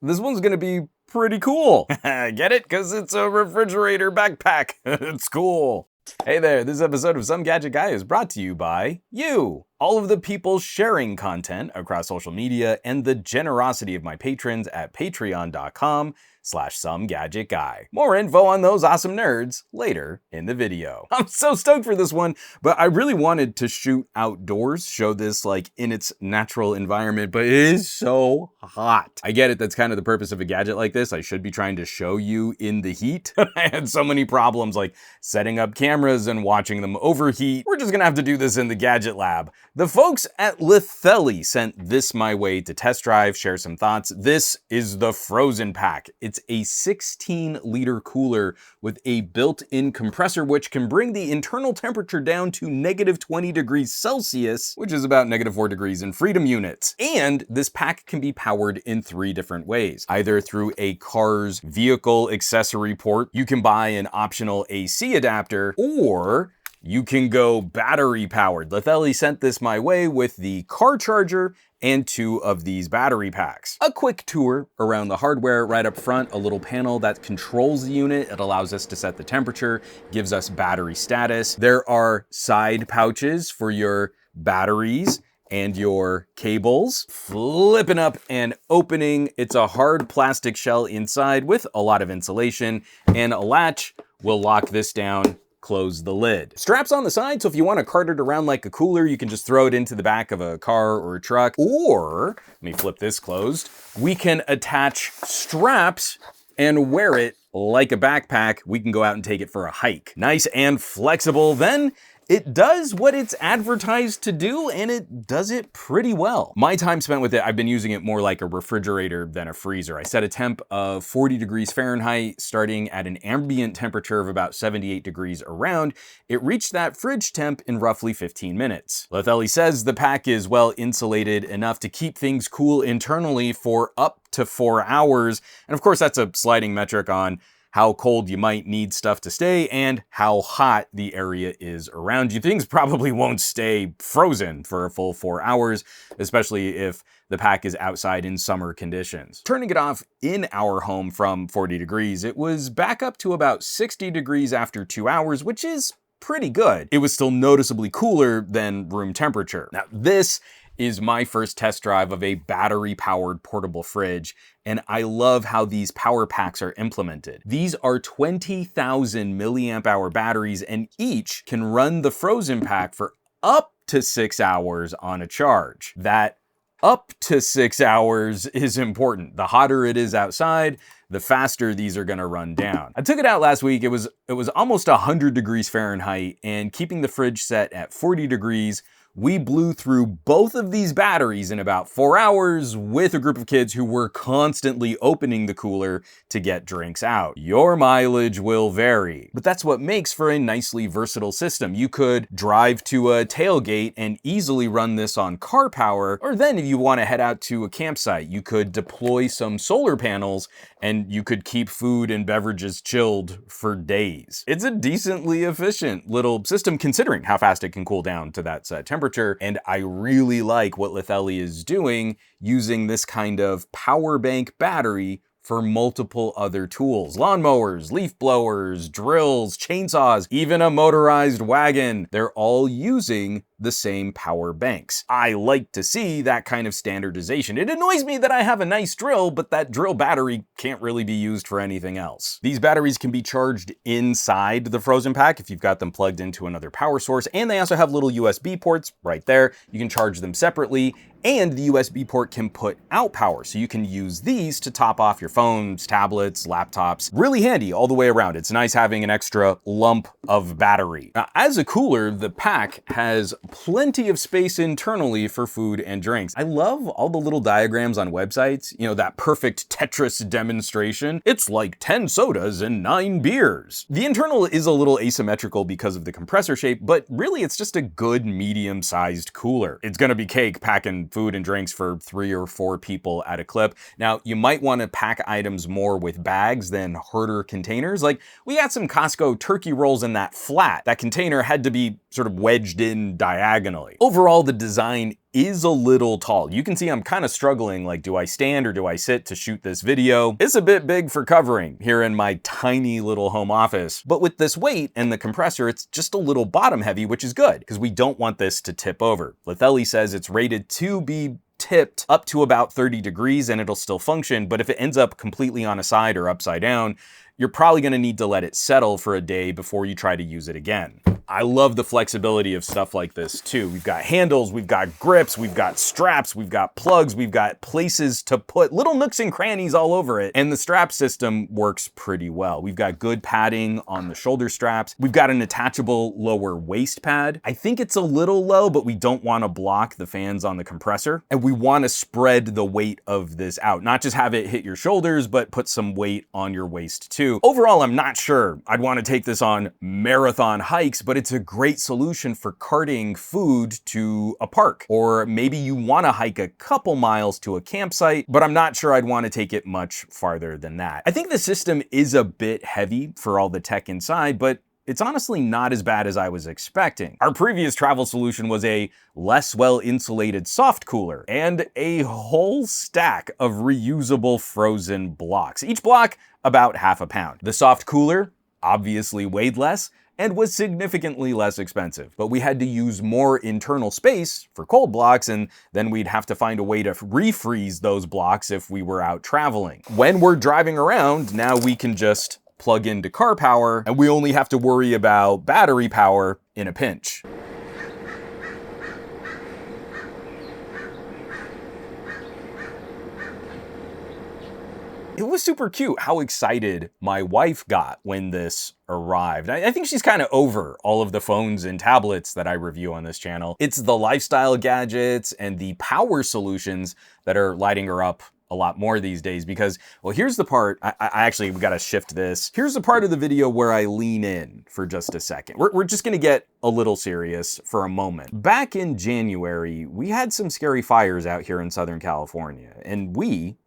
this one's gonna be pretty cool. Get it? Because it's a refrigerator backpack. It's cool. Hey there, this episode of Some Gadget Guy is brought to you by you. All of the people sharing content across social media and the generosity of my patrons at patreon.com/SomeGadgetGuy. More info on those awesome nerds later in the video. I'm so stoked for this one, but I really wanted to shoot outdoors, show this like in its natural environment, but it is so hot. I get it, that's kind of the purpose of a gadget like this. I should be trying to show you in the heat. I had so many problems like setting up cameras and watching them overheat. We're just gonna have to do this in the gadget lab. The folks at Litheli sent this my way to test drive, share some thoughts. This is the Frozen Pack. It's a 16-liter cooler with a built-in compressor which can bring the internal temperature down to -20 degrees Celsius, which is about -4 degrees in freedom units. And this pack can be powered in 3 different ways. Either through a car's vehicle accessory port, you can buy an optional AC adapter, or you can go battery powered. Litheli sent this my way with the car charger and 2 of these battery packs. A quick tour around the hardware. Right up front, a little panel that controls the unit. It allows us to set the temperature, gives us battery status. There are side pouches for your batteries and your cables. Flipping up and opening. It's a hard plastic shell inside with a lot of insulation, and a latch will lock this down, close the lid. Straps on the side, so if you want to cart it around like a cooler, you can just throw it into the back of a car or a truck. Or, let me flip this closed, we can attach straps and wear it like a backpack. We can go out and take it for a hike. Nice and flexible. Then it does what it's advertised to do, and it does it pretty well. My time spent with it, I've been using it more like a refrigerator than a freezer. I set a temp of 40 degrees Fahrenheit, starting at an ambient temperature of about 78 degrees around. It reached that fridge temp in roughly 15 minutes. Litheli says the pack is well insulated enough to keep things cool internally for up to 4 hours. And of course, that's a sliding metric on how cold you might need stuff to stay and how hot the area is around you. Things probably won't stay frozen for a full 4 hours, especially if the pack is outside in summer conditions. Turning it off in our home from 40 degrees, it was back up to about 60 degrees after 2 hours, which is pretty good. It was still noticeably cooler than room temperature. Now, this is my first test drive of a battery-powered portable fridge, and I love how these power packs are implemented. These are 20,000 milliamp hour batteries, and each can run the Frozen Pack for up to 6 hours on a charge. That up to 6 hours is important. The hotter it is outside, the faster these are gonna run down. I took it out last week. It was almost 100 degrees Fahrenheit, and keeping the fridge set at 40 degrees, we blew through both of these batteries in about 4 hours with a group of kids who were constantly opening the cooler to get drinks out. Your mileage will vary, but that's what makes for a nicely versatile system. You could drive to a tailgate and easily run this on car power, or then if you want to head out to a campsite, you could deploy some solar panels and you could keep food and beverages chilled for days. It's a decently efficient little system considering how fast it can cool down to that set temperature, and I really like what Litheli is doing using this kind of power bank battery for multiple other tools. Lawnmowers, leaf blowers, drills, chainsaws, even a motorized wagon. They're all using the same power banks. I like to see that kind of standardization. It annoys me that I have a nice drill, but that drill battery can't really be used for anything else. These batteries can be charged inside the Frozen Pack if you've got them plugged into another power source, and they also have little USB ports right there. You can charge them separately, and the USB port can put out power, so you can use these to top off your phones, tablets, laptops. Really handy all the way around. It's nice having an extra lump of battery. Now, as a cooler, the pack has plenty of space internally for food and drinks. I love all the little diagrams on websites, you know, that perfect Tetris demonstration. It's like 10 sodas and 9 beers. The internal is a little asymmetrical because of the compressor shape, but really it's just a good medium-sized cooler. It's gonna be cake packing food and drinks for 3 or 4 people at a clip. Now, you might want to pack items more with bags than herder containers. Like, we got some Costco turkey rolls in that flat. That container had to be sort of wedged in diagonally. Overall, the design is a little tall. You can see I'm kind of struggling, like, do I stand or do I sit to shoot this video? It's a bit big for covering here in my tiny little home office, but with this weight and the compressor, it's just a little bottom heavy, which is good because we don't want this to tip over. Litheli says it's rated to be tipped up to about 30 degrees and it'll still function, but if it ends up completely on a side or upside down, you're probably gonna need to let it settle for a day before you try to use it again. I love the flexibility of stuff like this too. We've got handles, we've got grips, we've got straps, we've got plugs, we've got places to put little nooks and crannies all over it. And the strap system works pretty well. We've got good padding on the shoulder straps. We've got an attachable lower waist pad. I think it's a little low, but we don't want to block the fans on the compressor. And we want to spread the weight of this out, not just have it hit your shoulders, but put some weight on your waist too. Overall, I'm not sure I'd want to take this on marathon hikes, but it's a great solution for carting food to a park. Or maybe you want to hike a couple miles to a campsite, but I'm not sure I'd want to take it much farther than that. I think the system is a bit heavy for all the tech inside, but it's honestly not as bad as I was expecting. Our previous travel solution was a less well-insulated soft cooler and a whole stack of reusable frozen blocks. Each block about half a pound. The soft cooler obviously weighed less and was significantly less expensive, but we had to use more internal space for cold blocks, and then we'd have to find a way to refreeze those blocks if we were out traveling. When we're driving around, now we can just plug into car power, and we only have to worry about battery power in a pinch. It was super cute how excited my wife got when this arrived. I think she's kind of over all of the phones and tablets that I review on this channel. It's the lifestyle gadgets and the power solutions that are lighting her up a lot more these days because, well, here's the part, we gotta shift this. Here's the part of the video where I lean in for just a second. We're just gonna get a little serious for a moment. Back in January, we had some scary fires out here in Southern California, and we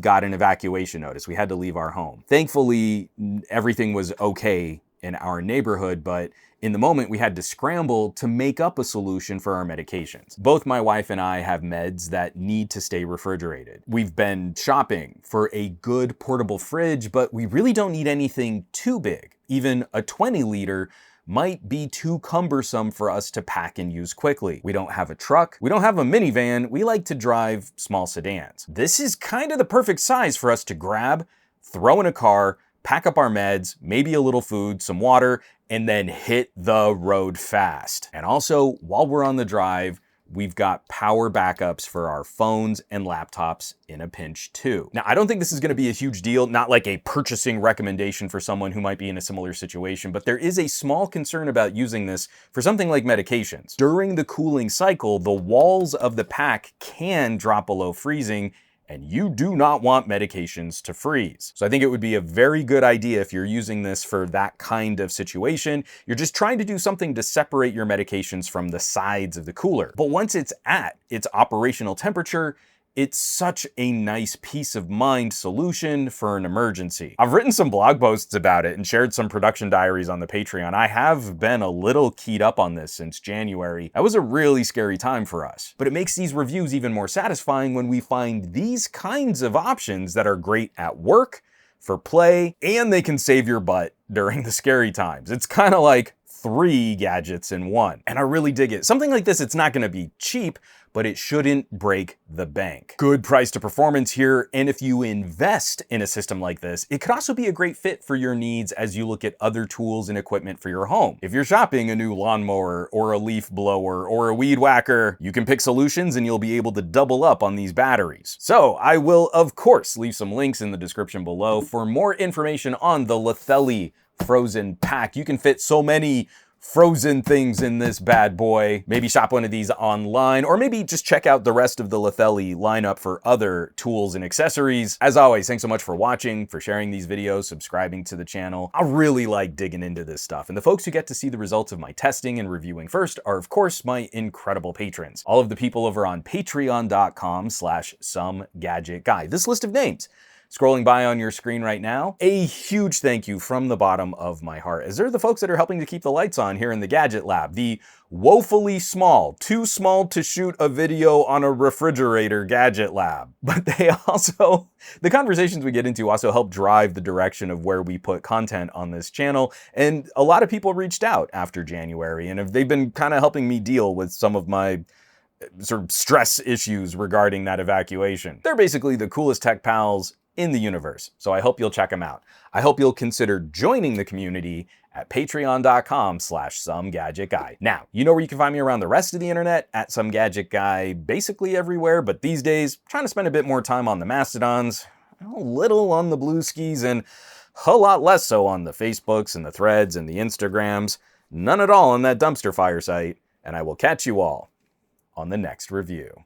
got an evacuation notice. We had to leave our home. Thankfully, everything was okay in our neighborhood, but in the moment, we had to scramble to make up a solution for our medications. Both my wife and I have meds that need to stay refrigerated. We've been shopping for a good portable fridge, but we really don't need anything too big. Even a 20-liter might be too cumbersome for us to pack and use quickly. We don't have a truck, we don't have a minivan, we like to drive small sedans. This is kind of the perfect size for us to grab, throw in a car, pack up our meds, maybe a little food, some water, and then hit the road fast. And also, while we're on the drive, we've got power backups for our phones and laptops in a pinch too. Now, I don't think this is gonna be a huge deal, not like a purchasing recommendation for someone who might be in a similar situation, but there is a small concern about using this for something like medications. During the cooling cycle, the walls of the pack can drop below freezing, and you do not want medications to freeze. So I think it would be a very good idea if you're using this for that kind of situation. You're just trying to do something to separate your medications from the sides of the cooler. But once it's at its operational temperature, it's such a nice peace of mind solution for an emergency. I've written some blog posts about it and shared some production diaries on the Patreon. I have been a little keyed up on this since January. That was a really scary time for us. But it makes these reviews even more satisfying when we find these kinds of options that are great at work, for play, and they can save your butt during the scary times. It's kind of like 3 gadgets in one. And I really dig it. Something like this, it's not gonna be cheap, but it shouldn't break the bank. Good price to performance here, and if you invest in a system like this, it could also be a great fit for your needs as you look at other tools and equipment for your home. If you're shopping a new lawnmower or a leaf blower or a weed whacker, you can pick solutions and you'll be able to double up on these batteries. So I will, of course, leave some links in the description below for more information on the Litheli frozen pack. You can fit so many frozen things in this bad boy. Maybe shop one of these online, or maybe just check out the rest of the Litheli lineup for other tools and accessories. As always, thanks so much for watching, for sharing these videos, subscribing to the channel. I really like digging into this stuff, and the folks who get to see the results of my testing and reviewing first are, of course, my incredible patrons. All of the people over on patreon.com/SomeGadgetGuy. This list of names scrolling by on your screen right now, a huge thank you from the bottom of my heart, as they're the folks that are helping to keep the lights on here in the Gadget Lab, the woefully small, too small to shoot a video on a refrigerator Gadget Lab. But they also, the conversations we get into also help drive the direction of where we put content on this channel, and a lot of people reached out after January, and they've been kind of helping me deal with some of my sort of stress issues regarding that evacuation. They're basically the coolest tech pals in the universe, so I hope you'll check them out. I hope you'll consider joining the community at patreon.com/SomeGadgetGuy. Now, you know where you can find me around the rest of the internet, at SomeGadgetGuy, basically everywhere, but these days, trying to spend a bit more time on the Mastodons, a little on the Blueskis, and a lot less so on the Facebooks and the Threads and the Instagrams, none at all on that dumpster fire site, and I will catch you all on the next review.